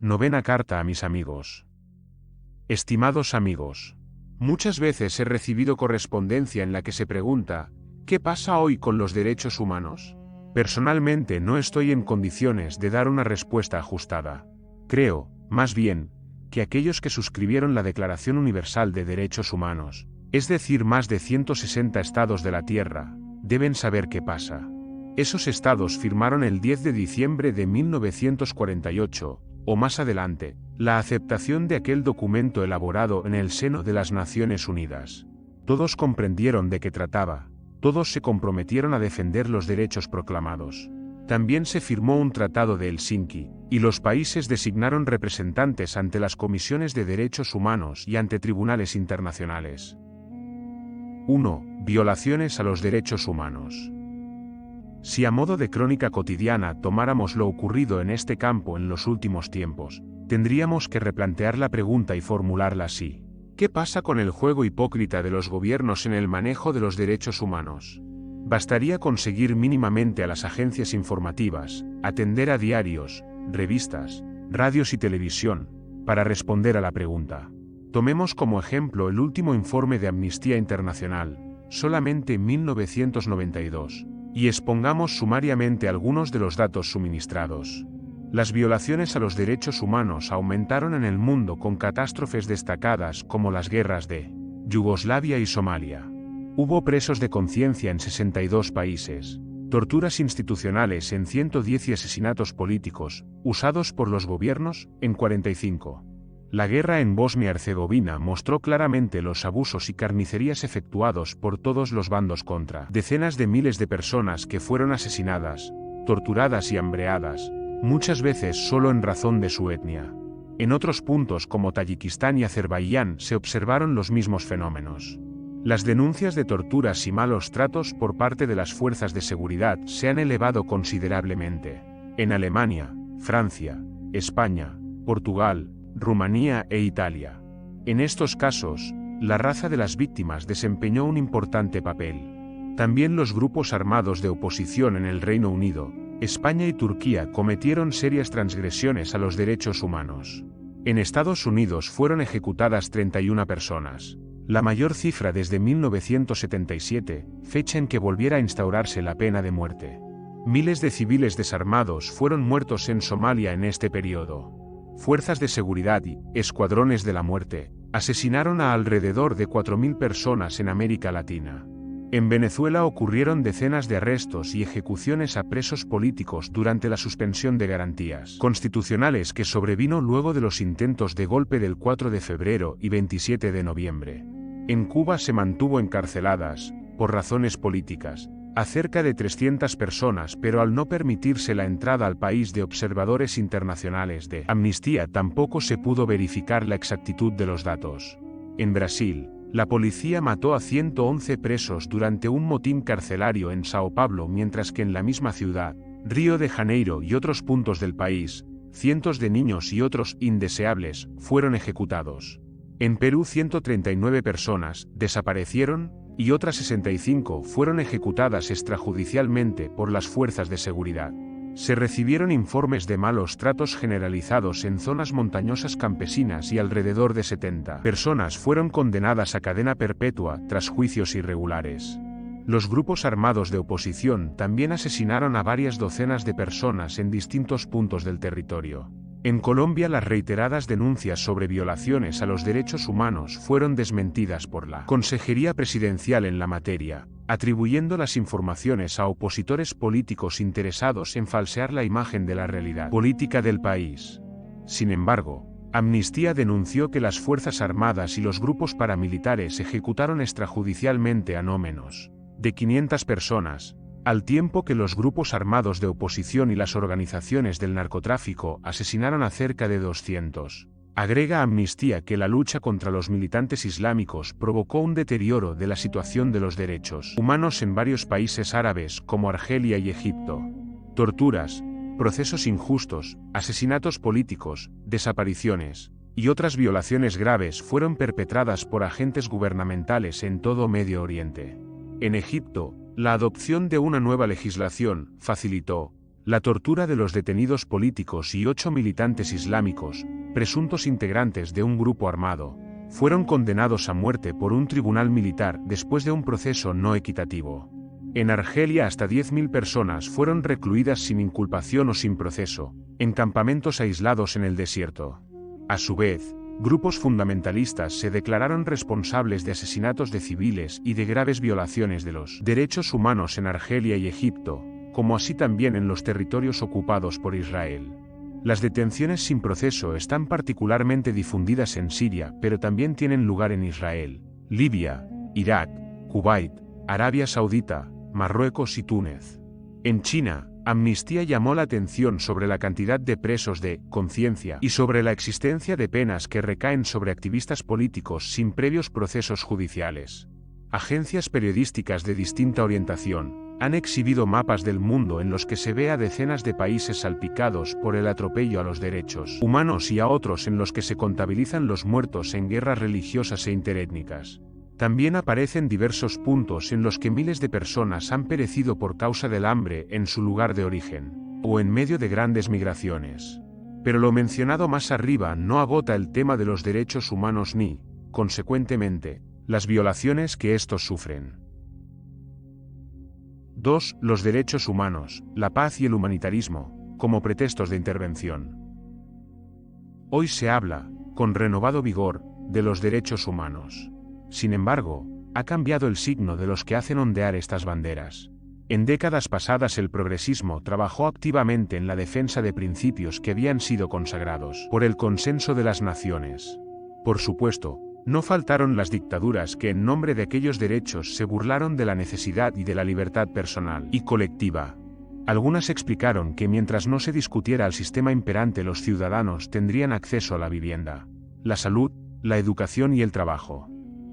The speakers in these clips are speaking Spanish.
Novena carta a mis amigos. Estimados amigos, muchas veces he recibido correspondencia en la que se pregunta, ¿qué pasa hoy con los derechos humanos? Personalmente no estoy en condiciones de dar una respuesta ajustada. Creo, más bien, que aquellos que suscribieron la Declaración Universal de Derechos Humanos, es decir, más de 160 estados de la Tierra, deben saber qué pasa. Esos estados firmaron el 10 de diciembre de 1948, o más adelante, la aceptación de aquel documento elaborado en el seno de las Naciones Unidas. Todos comprendieron de qué trataba, todos se comprometieron a defender los derechos proclamados. También se firmó un tratado de Helsinki, y los países designaron representantes ante las comisiones de derechos humanos y ante tribunales internacionales. 1. Violaciones a los derechos humanos. Si a modo de crónica cotidiana tomáramos lo ocurrido en este campo en los últimos tiempos, tendríamos que replantear la pregunta y formularla así. ¿Qué pasa con el juego hipócrita de los gobiernos en el manejo de los derechos humanos? Bastaría conseguir mínimamente a las agencias informativas, atender a diarios, revistas, radios y televisión, para responder a la pregunta. Tomemos como ejemplo el último informe de Amnistía Internacional, solamente 1992. Y expongamos sumariamente algunos de los datos suministrados. Las violaciones a los derechos humanos aumentaron en el mundo con catástrofes destacadas como las guerras de Yugoslavia y Somalia. Hubo presos de conciencia en 62 países, torturas institucionales en 110 y asesinatos políticos, usados por los gobiernos, en 45. La guerra en Bosnia-Herzegovina mostró claramente los abusos y carnicerías efectuados por todos los bandos contra decenas de miles de personas que fueron asesinadas, torturadas y hambreadas, muchas veces solo en razón de su etnia. En otros puntos como Tayikistán y Azerbaiyán se observaron los mismos fenómenos. Las denuncias de torturas y malos tratos por parte de las fuerzas de seguridad se han elevado considerablemente. En Alemania, Francia, España, Portugal, Rumanía e Italia. En estos casos, la raza de las víctimas desempeñó un importante papel. También los grupos armados de oposición en el Reino Unido, España y Turquía cometieron serias transgresiones a los derechos humanos. En Estados Unidos fueron ejecutadas 31 personas, la mayor cifra desde 1977, fecha en que volviera a instaurarse la pena de muerte. Miles de civiles desarmados fueron muertos en Somalia en este periodo. Fuerzas de seguridad y escuadrones de la muerte asesinaron a alrededor de 4.000 personas en América Latina. En Venezuela ocurrieron decenas de arrestos y ejecuciones a presos políticos durante la suspensión de garantías constitucionales que sobrevino luego de los intentos de golpe del 4 de febrero y 27 de noviembre. En Cuba se mantuvo encarceladas, por razones políticas, a cerca de 300 personas, pero al no permitirse la entrada al país de observadores internacionales de Amnistía tampoco se pudo verificar la exactitud de los datos. En Brasil, la policía mató a 111 presos durante un motín carcelario en Sao Paulo, mientras que en la misma ciudad, Río de Janeiro y otros puntos del país, cientos de niños y otros indeseables fueron ejecutados. En Perú 139 personas desaparecieron, y otras 65 fueron ejecutadas extrajudicialmente por las fuerzas de seguridad. Se recibieron informes de malos tratos generalizados en zonas montañosas campesinas y alrededor de 70 personas fueron condenadas a cadena perpetua tras juicios irregulares. Los grupos armados de oposición también asesinaron a varias docenas de personas en distintos puntos del territorio. En Colombia las reiteradas denuncias sobre violaciones a los derechos humanos fueron desmentidas por la Consejería Presidencial en la materia, atribuyendo las informaciones a opositores políticos interesados en falsear la imagen de la realidad política del país. Sin embargo, Amnistía denunció que las Fuerzas Armadas y los grupos paramilitares ejecutaron extrajudicialmente a no menos de 500 personas, al tiempo que los grupos armados de oposición y las organizaciones del narcotráfico asesinaron a cerca de 200. Agrega Amnistía que la lucha contra los militantes islámicos provocó un deterioro de la situación de los derechos humanos en varios países árabes como Argelia y Egipto. Torturas, procesos injustos, asesinatos políticos, desapariciones y otras violaciones graves fueron perpetradas por agentes gubernamentales en todo Medio Oriente. En Egipto, la adopción de una nueva legislación facilitó La tortura de los detenidos políticos y 8 militantes islámicos, presuntos integrantes de un grupo armado, fueron condenados a muerte por un tribunal militar después de un proceso no equitativo. En Argelia hasta 10.000 personas fueron recluidas sin inculpación o sin proceso, en campamentos aislados en el desierto. A su vez, grupos fundamentalistas se declararon responsables de asesinatos de civiles y de graves violaciones de los derechos humanos en Argelia y Egipto, como así también en los territorios ocupados por Israel. Las detenciones sin proceso están particularmente difundidas en Siria, pero también tienen lugar en Israel, Libia, Irak, Kuwait, Arabia Saudita, Marruecos y Túnez. En China, Amnistía llamó la atención sobre la cantidad de presos de conciencia y sobre la existencia de penas que recaen sobre activistas políticos sin previos procesos judiciales. Agencias periodísticas de distinta orientación han exhibido mapas del mundo en los que se ve a decenas de países salpicados por el atropello a los derechos humanos y a otros en los que se contabilizan los muertos en guerras religiosas e interétnicas. También aparecen diversos puntos en los que miles de personas han perecido por causa del hambre en su lugar de origen, o en medio de grandes migraciones. Pero lo mencionado más arriba no agota el tema de los derechos humanos ni, consecuentemente, las violaciones que estos sufren. 2. Los derechos humanos, la paz y el humanitarismo, como pretextos de intervención. Hoy se habla, con renovado vigor, de los derechos humanos. Sin embargo, ha cambiado el signo de los que hacen ondear estas banderas. En décadas pasadas el progresismo trabajó activamente en la defensa de principios que habían sido consagrados por el consenso de las naciones. Por supuesto, no faltaron las dictaduras que en nombre de aquellos derechos se burlaron de la necesidad y de la libertad personal y colectiva. Algunas explicaron que mientras no se discutiera el sistema imperante los ciudadanos tendrían acceso a la vivienda, la salud, la educación y el trabajo.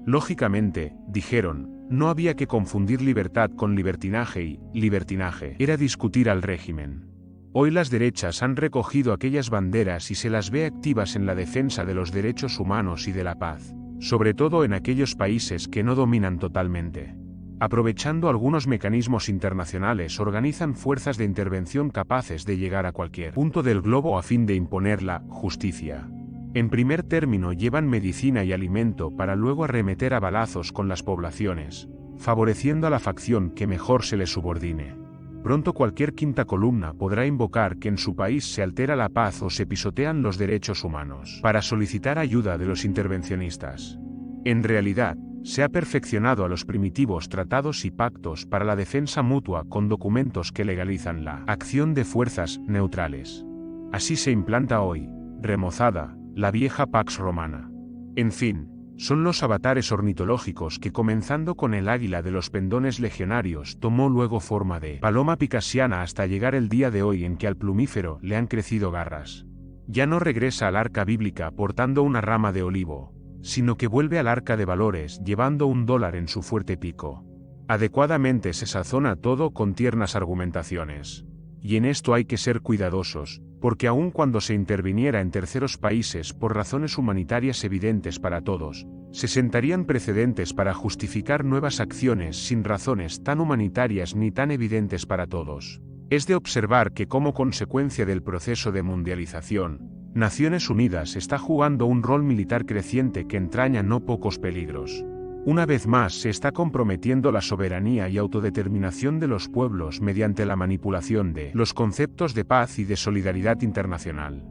Lógicamente, dijeron, no había que confundir libertad con libertinaje y libertinaje era discutir al régimen. Hoy las derechas han recogido aquellas banderas y se las ve activas en la defensa de los derechos humanos y de la paz, sobre todo en aquellos países que no dominan totalmente. Aprovechando algunos mecanismos internacionales organizan fuerzas de intervención capaces de llegar a cualquier punto del globo a fin de imponer la justicia. En primer término llevan medicina y alimento para luego arremeter a balazos con las poblaciones, favoreciendo a la facción que mejor se les subordine. Pronto cualquier quinta columna podrá invocar que en su país se altera la paz o se pisotean los derechos humanos, para solicitar ayuda de los intervencionistas. En realidad, se ha perfeccionado a los primitivos tratados y pactos para la defensa mutua con documentos que legalizan la acción de fuerzas neutrales. Así se implanta hoy, remozada, la vieja Pax Romana. En fin, son los avatares ornitológicos que comenzando con el águila de los pendones legionarios tomó luego forma de paloma picasiana hasta llegar el día de hoy en que al plumífero le han crecido garras. Ya no regresa al arca bíblica portando una rama de olivo, sino que vuelve al arca de valores llevando $1 en su fuerte pico. Adecuadamente se sazona todo con tiernas argumentaciones. Y en esto hay que ser cuidadosos, porque aun cuando se interviniera en terceros países por razones humanitarias evidentes para todos, se sentarían precedentes para justificar nuevas acciones sin razones tan humanitarias ni tan evidentes para todos. Es de observar que como consecuencia del proceso de mundialización, Naciones Unidas está jugando un rol militar creciente que entraña no pocos peligros. Una vez más se está comprometiendo la soberanía y autodeterminación de los pueblos mediante la manipulación de los conceptos de paz y de solidaridad internacional.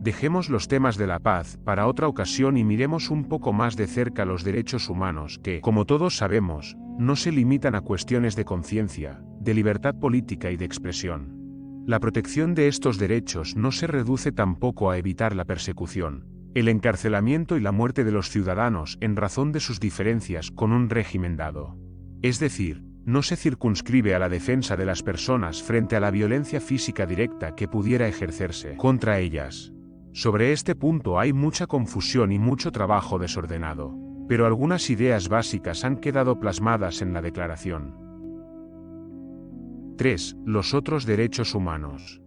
Dejemos los temas de la paz para otra ocasión y miremos un poco más de cerca los derechos humanos que, como todos sabemos, no se limitan a cuestiones de conciencia, de libertad política y de expresión. La protección de estos derechos no se reduce tampoco a evitar la persecución, el encarcelamiento y la muerte de los ciudadanos en razón de sus diferencias con un régimen dado. Es decir, no se circunscribe a la defensa de las personas frente a la violencia física directa que pudiera ejercerse contra ellas. Sobre este punto hay mucha confusión y mucho trabajo desordenado, pero algunas ideas básicas han quedado plasmadas en la declaración. 3. Los otros derechos humanos.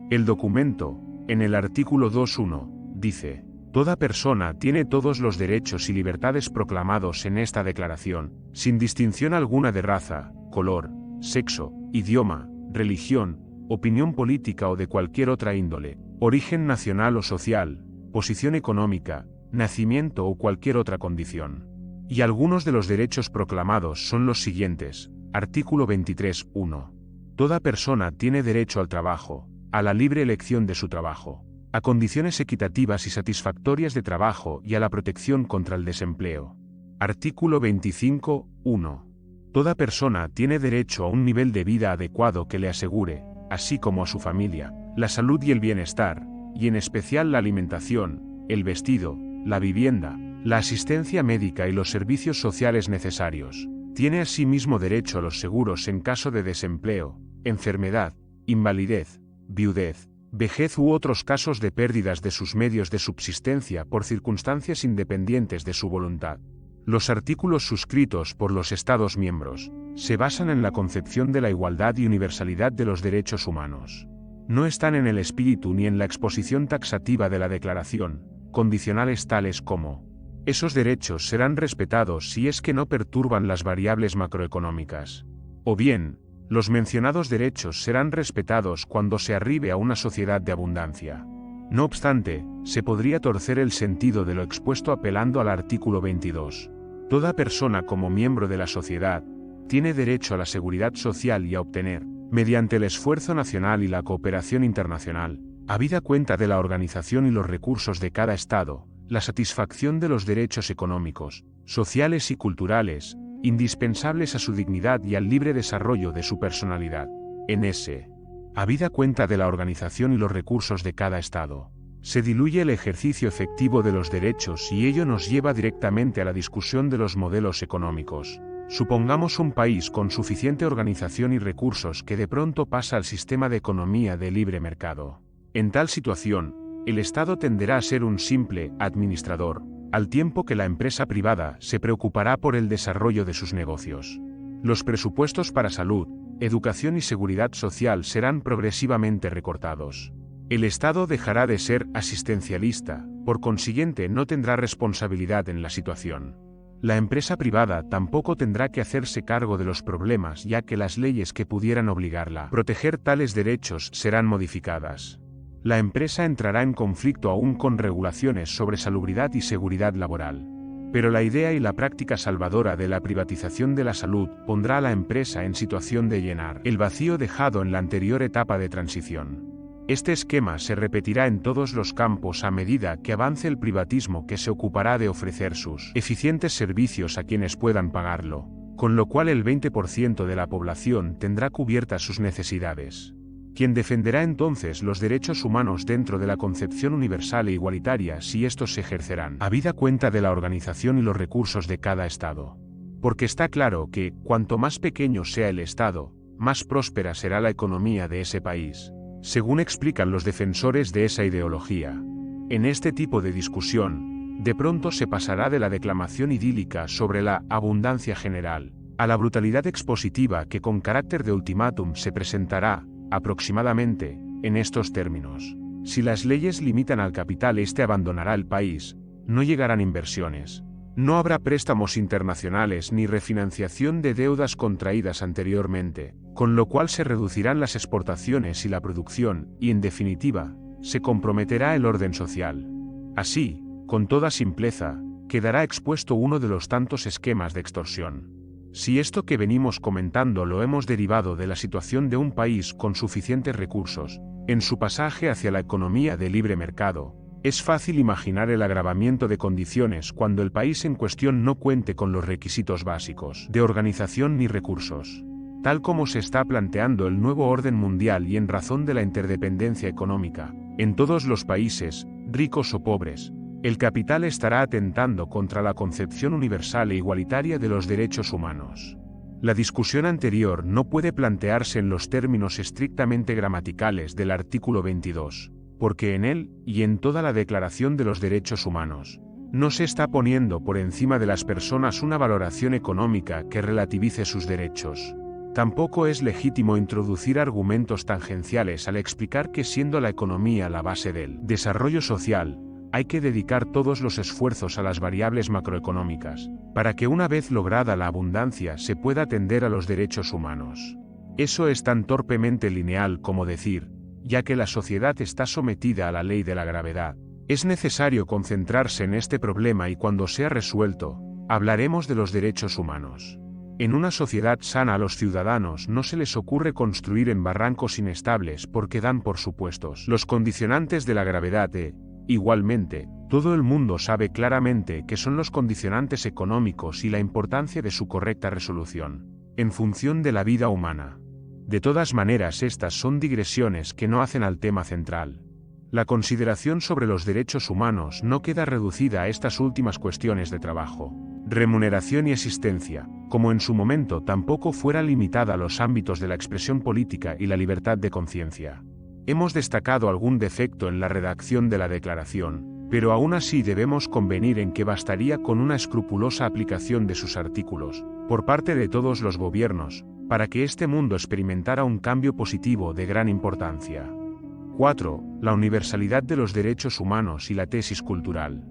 El documento, en el artículo 2.1, dice, toda persona tiene todos los derechos y libertades proclamados en esta declaración, sin distinción alguna de raza, color, sexo, idioma, religión, opinión política o de cualquier otra índole, origen nacional o social, posición económica, nacimiento o cualquier otra condición. Y algunos de los derechos proclamados son los siguientes. Artículo 23.1. Toda persona tiene derecho al trabajo, a la libre elección de su trabajo, a condiciones equitativas y satisfactorias de trabajo y a la protección contra el desempleo. Artículo 25.1. Toda persona tiene derecho a un nivel de vida adecuado que le asegure, así como a su familia, la salud y el bienestar, y en especial la alimentación, el vestido, la vivienda, la asistencia médica y los servicios sociales necesarios. Tiene asimismo derecho a los seguros en caso de desempleo, enfermedad, invalidez, viudez, vejez u otros casos de pérdidas de sus medios de subsistencia por circunstancias independientes de su voluntad. Los artículos suscritos por los Estados miembros se basan en la concepción de la igualdad y universalidad de los derechos humanos. No están en el espíritu ni en la exposición taxativa de la Declaración, condicionales tales como: esos derechos serán respetados si es que no perturban las variables macroeconómicas. O bien, los mencionados derechos serán respetados cuando se arribe a una sociedad de abundancia. No obstante, se podría torcer el sentido de lo expuesto apelando al artículo 22. Toda persona como miembro de la sociedad tiene derecho a la seguridad social y a obtener, mediante el esfuerzo nacional y la cooperación internacional, habida cuenta de la organización y los recursos de cada Estado, la satisfacción de los derechos económicos, sociales y culturales, indispensables a su dignidad y al libre desarrollo de su personalidad. Habida cuenta de la organización y los recursos de cada Estado, se diluye el ejercicio efectivo de los derechos y ello nos lleva directamente a la discusión de los modelos económicos. Supongamos un país con suficiente organización y recursos que de pronto pasa al sistema de economía de libre mercado. En tal situación, el Estado tenderá a ser un simple administrador, al tiempo que la empresa privada se preocupará por el desarrollo de sus negocios. Los presupuestos para salud, educación y seguridad social serán progresivamente recortados. El Estado dejará de ser asistencialista, por consiguiente no tendrá responsabilidad en la situación. La empresa privada tampoco tendrá que hacerse cargo de los problemas ya que las leyes que pudieran obligarla a proteger tales derechos serán modificadas. La empresa entrará en conflicto aún con regulaciones sobre salubridad y seguridad laboral. Pero la idea y la práctica salvadora de la privatización de la salud pondrá a la empresa en situación de llenar el vacío dejado en la anterior etapa de transición. Este esquema se repetirá en todos los campos a medida que avance el privatismo que se ocupará de ofrecer sus eficientes servicios a quienes puedan pagarlo, con lo cual el 20% de la población tendrá cubiertas sus necesidades. Quien defenderá entonces los derechos humanos dentro de la concepción universal e igualitaria si estos se ejercerán, habida cuenta de la organización y los recursos de cada Estado. Porque está claro que, cuanto más pequeño sea el Estado, más próspera será la economía de ese país, según explican los defensores de esa ideología. En este tipo de discusión, de pronto se pasará de la declamación idílica sobre la abundancia general, a la brutalidad expositiva que con carácter de ultimátum se presentará, aproximadamente, en estos términos: si las leyes limitan al capital, este abandonará el país, no llegarán inversiones, no habrá préstamos internacionales ni refinanciación de deudas contraídas anteriormente, con lo cual se reducirán las exportaciones y la producción, y en definitiva, se comprometerá el orden social. Así, con toda simpleza, quedará expuesto uno de los tantos esquemas de extorsión. Si esto que venimos comentando lo hemos derivado de la situación de un país con suficientes recursos, en su pasaje hacia la economía de libre mercado, es fácil imaginar el agravamiento de condiciones cuando el país en cuestión no cuente con los requisitos básicos de organización ni recursos. Tal como se está planteando el nuevo orden mundial y en razón de la interdependencia económica, en todos los países, ricos o pobres, el capital estará atentando contra la concepción universal e igualitaria de los derechos humanos. La discusión anterior no puede plantearse en los términos estrictamente gramaticales del artículo 22, porque en él, y en toda la Declaración de los Derechos Humanos, no se está poniendo por encima de las personas una valoración económica que relativice sus derechos. Tampoco es legítimo introducir argumentos tangenciales al explicar que siendo la economía la base del desarrollo social, hay que dedicar todos los esfuerzos a las variables macroeconómicas, para que una vez lograda la abundancia se pueda atender a los derechos humanos. Eso es tan torpemente lineal como decir, ya que la sociedad está sometida a la ley de la gravedad, es necesario concentrarse en este problema y cuando sea resuelto, hablaremos de los derechos humanos. En una sociedad sana a los ciudadanos no se les ocurre construir en barrancos inestables porque dan por supuestos los condicionantes de la gravedad igualmente, todo el mundo sabe claramente que son los condicionantes económicos y la importancia de su correcta resolución, en función de la vida humana. De todas maneras, estas son digresiones que no hacen al tema central. La consideración sobre los derechos humanos no queda reducida a estas últimas cuestiones de trabajo, remuneración y existencia, como en su momento tampoco fuera limitada a los ámbitos de la expresión política y la libertad de conciencia. Hemos destacado algún defecto en la redacción de la declaración, pero aún así debemos convenir en que bastaría con una escrupulosa aplicación de sus artículos, por parte de todos los gobiernos, para que este mundo experimentara un cambio positivo de gran importancia. 4. La universalidad de los derechos humanos y la tesis cultural.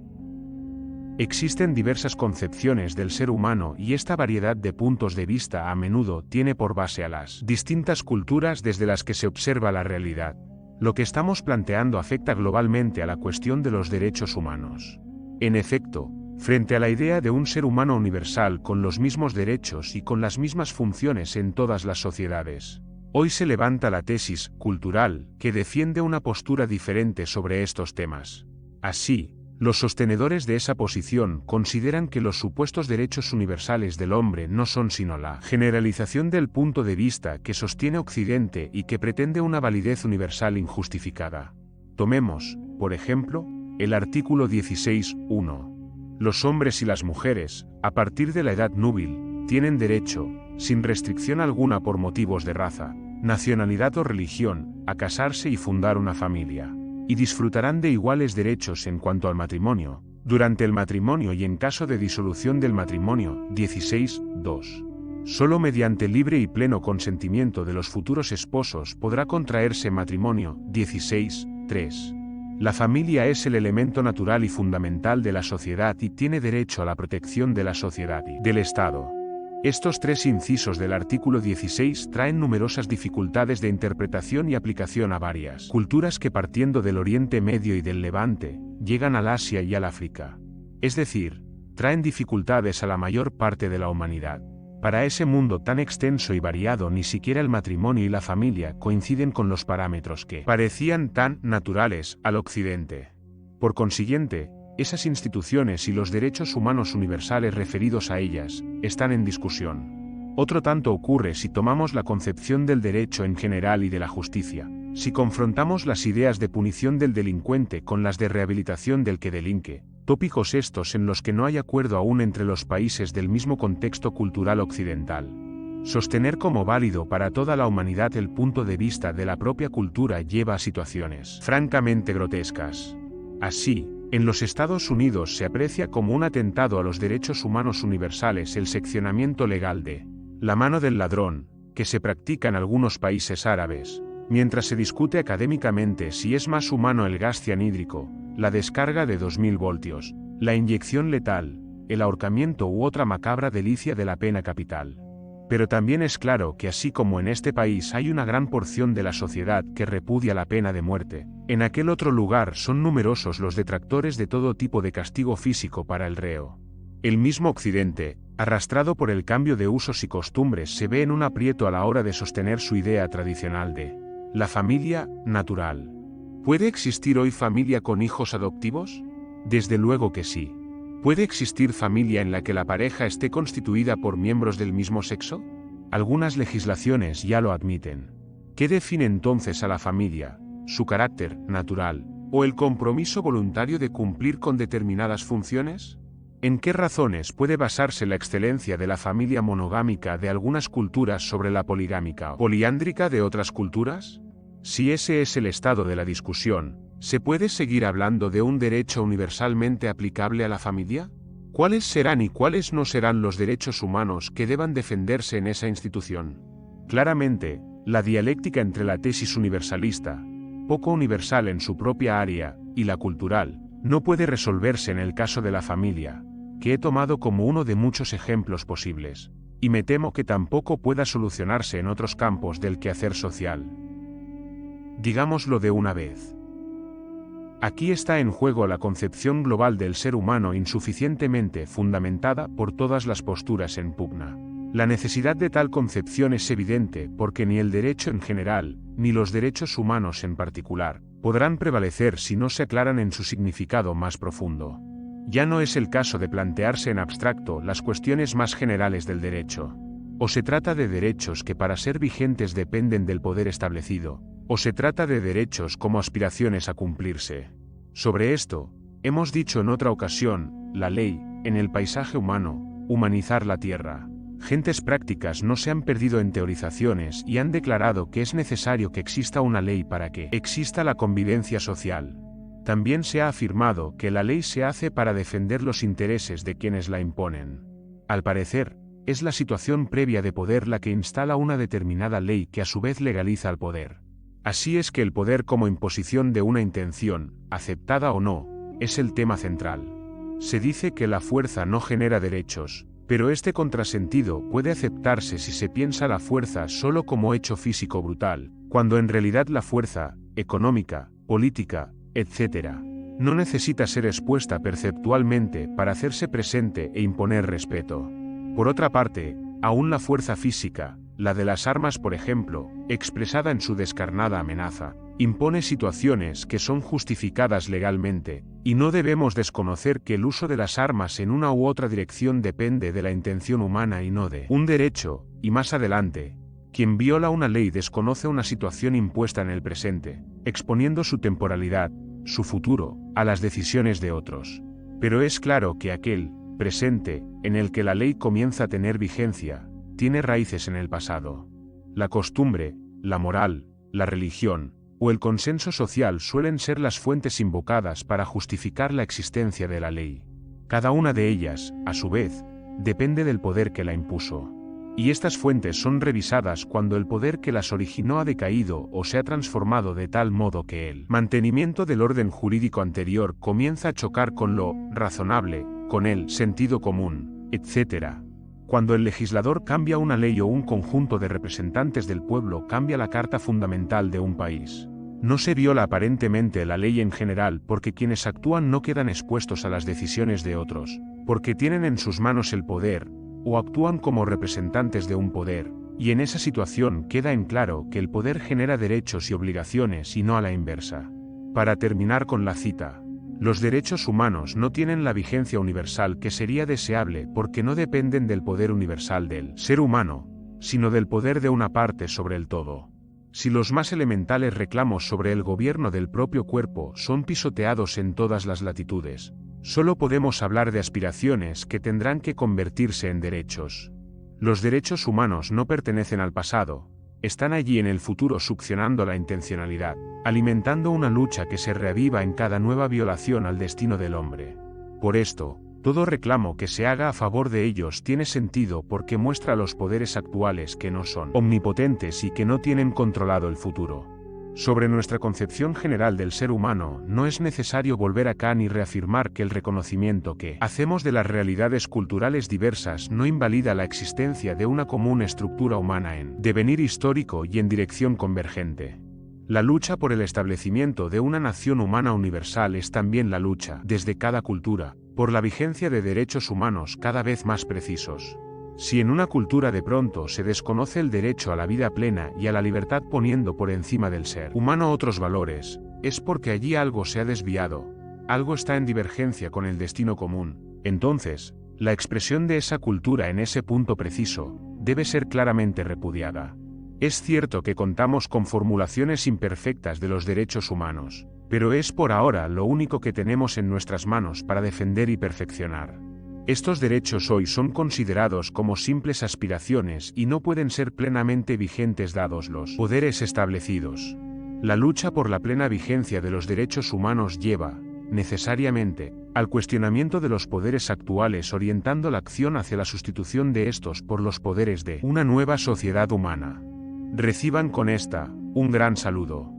Existen diversas concepciones del ser humano y esta variedad de puntos de vista a menudo tiene por base a las distintas culturas desde las que se observa la realidad. Lo que estamos planteando afecta globalmente a la cuestión de los derechos humanos. En efecto, frente a la idea de un ser humano universal con los mismos derechos y con las mismas funciones en todas las sociedades, hoy se levanta la tesis cultural que defiende una postura diferente sobre estos temas. Así, los sostenedores de esa posición consideran que los supuestos derechos universales del hombre no son sino la generalización del punto de vista que sostiene Occidente y que pretende una validez universal injustificada. Tomemos, por ejemplo, el artículo 16.1. Los hombres y las mujeres, a partir de la edad núbil, tienen derecho, sin restricción alguna por motivos de raza, nacionalidad o religión, a casarse y fundar una familia. Y disfrutarán de iguales derechos en cuanto al matrimonio, durante el matrimonio y en caso de disolución del matrimonio. 16.2. Solo mediante libre y pleno consentimiento de los futuros esposos podrá contraerse matrimonio. 16.3. La familia es el elemento natural y fundamental de la sociedad y tiene derecho a la protección de la sociedad y del Estado. Estos tres incisos del artículo 16 traen numerosas dificultades de interpretación y aplicación a varias culturas que partiendo del Oriente Medio y del Levante, llegan al Asia y al África. Es decir, traen dificultades a la mayor parte de la humanidad. Para ese mundo tan extenso y variado ni siquiera el matrimonio y la familia coinciden con los parámetros que parecían tan naturales al Occidente. Por consiguiente, esas instituciones y los derechos humanos universales referidos a ellas, están en discusión. Otro tanto ocurre si tomamos la concepción del derecho en general y de la justicia, si confrontamos las ideas de punición del delincuente con las de rehabilitación del que delinque, tópicos estos en los que no hay acuerdo aún entre los países del mismo contexto cultural occidental. Sostener como válido para toda la humanidad el punto de vista de la propia cultura lleva a situaciones francamente grotescas. Así, en los Estados Unidos se aprecia como un atentado a los derechos humanos universales el seccionamiento legal de la mano del ladrón, que se practica en algunos países árabes, mientras se discute académicamente si es más humano el gas cianhídrico, la descarga de 2000 voltios, la inyección letal, el ahorcamiento u otra macabra delicia de la pena capital. Pero también es claro que así como en este país hay una gran porción de la sociedad que repudia la pena de muerte, en aquel otro lugar son numerosos los detractores de todo tipo de castigo físico para el reo. El mismo Occidente, arrastrado por el cambio de usos y costumbres, se ve en un aprieto a la hora de sostener su idea tradicional de la familia natural. ¿Puede existir hoy familia con hijos adoptivos? Desde luego que sí. ¿Puede existir familia en la que la pareja esté constituida por miembros del mismo sexo? Algunas legislaciones ya lo admiten. ¿Qué define entonces a la familia? ¿Su carácter natural, o el compromiso voluntario de cumplir con determinadas funciones? ¿En qué razones puede basarse la excelencia de la familia monogámica de algunas culturas sobre la poligámica o poliándrica de otras culturas? Si ese es el estado de la discusión, ¿se puede seguir hablando de un derecho universalmente aplicable a la familia? ¿Cuáles serán y cuáles no serán los derechos humanos que deban defenderse en esa institución? Claramente, la dialéctica entre la tesis universalista, poco universal en su propia área, y la cultural, no puede resolverse en el caso de la familia, que he tomado como uno de muchos ejemplos posibles, y me temo que tampoco pueda solucionarse en otros campos del quehacer social. Digámoslo de una vez. Aquí está en juego la concepción global del ser humano insuficientemente fundamentada por todas las posturas en pugna. La necesidad de tal concepción es evidente porque ni el derecho en general, ni los derechos humanos en particular, podrán prevalecer si no se aclaran en su significado más profundo. Ya no es el caso de plantearse en abstracto las cuestiones más generales del derecho. O se trata de derechos que para ser vigentes dependen del poder establecido, o se trata de derechos como aspiraciones a cumplirse. Sobre esto, hemos dicho en otra ocasión, la ley, en el paisaje humano, humanizar la tierra. Gentes prácticas no se han perdido en teorizaciones y han declarado que es necesario que exista una ley para que exista la convivencia social. También se ha afirmado que la ley se hace para defender los intereses de quienes la imponen. Al parecer, es la situación previa de poder la que instala una determinada ley que a su vez legaliza al poder. Así es que el poder como imposición de una intención, aceptada o no, es el tema central. Se dice que la fuerza no genera derechos, pero este contrasentido puede aceptarse si se piensa la fuerza solo como hecho físico brutal, cuando en realidad la fuerza, económica, política, etc., no necesita ser expuesta perceptualmente para hacerse presente e imponer respeto. Por otra parte, aún la fuerza física, la de las armas por ejemplo, expresada en su descarnada amenaza, impone situaciones que son justificadas legalmente, y no debemos desconocer que el uso de las armas en una u otra dirección depende de la intención humana y no de un derecho, y más adelante, quien viola una ley desconoce una situación impuesta en el presente, exponiendo su temporalidad, su futuro, a las decisiones de otros. Pero es claro que aquel presente, en el que la ley comienza a tener vigencia, tiene raíces en el pasado. La costumbre, la moral, la religión, o el consenso social suelen ser las fuentes invocadas para justificar la existencia de la ley. Cada una de ellas, a su vez, depende del poder que la impuso. Y estas fuentes son revisadas cuando el poder que las originó ha decaído o se ha transformado de tal modo que el mantenimiento del orden jurídico anterior comienza a chocar con lo razonable, con el sentido común, etc. Cuando el legislador cambia una ley o un conjunto de representantes del pueblo cambia la carta fundamental de un país. No se viola aparentemente la ley en general porque quienes actúan no quedan expuestos a las decisiones de otros, porque tienen en sus manos el poder, o actúan como representantes de un poder, y en esa situación queda en claro que el poder genera derechos y obligaciones y no a la inversa. Para terminar con la cita, los derechos humanos no tienen la vigencia universal que sería deseable porque no dependen del poder universal del ser humano, sino del poder de una parte sobre el todo. Si los más elementales reclamos sobre el gobierno del propio cuerpo son pisoteados en todas las latitudes, solo podemos hablar de aspiraciones que tendrán que convertirse en derechos. Los derechos humanos no pertenecen al pasado, están allí en el futuro succionando la intencionalidad, alimentando una lucha que se reaviva en cada nueva violación al destino del hombre. Por esto, todo reclamo que se haga a favor de ellos tiene sentido porque muestra a los poderes actuales que no son omnipotentes y que no tienen controlado el futuro. Sobre nuestra concepción general del ser humano, no es necesario volver acá ni reafirmar que el reconocimiento que hacemos de las realidades culturales diversas no invalida la existencia de una común estructura humana en devenir histórico y en dirección convergente. La lucha por el establecimiento de una nación humana universal es también la lucha, desde cada cultura, por la vigencia de derechos humanos cada vez más precisos. Si en una cultura de pronto se desconoce el derecho a la vida plena y a la libertad poniendo por encima del ser humano otros valores, es porque allí algo se ha desviado, algo está en divergencia con el destino común. Entonces, la expresión de esa cultura en ese punto preciso, debe ser claramente repudiada. Es cierto que contamos con formulaciones imperfectas de los derechos humanos, pero es por ahora lo único que tenemos en nuestras manos para defender y perfeccionar. Estos derechos hoy son considerados como simples aspiraciones y no pueden ser plenamente vigentes dados los poderes establecidos. La lucha por la plena vigencia de los derechos humanos lleva, necesariamente, al cuestionamiento de los poderes actuales orientando la acción hacia la sustitución de estos por los poderes de una nueva sociedad humana. Reciban con esta, un gran saludo.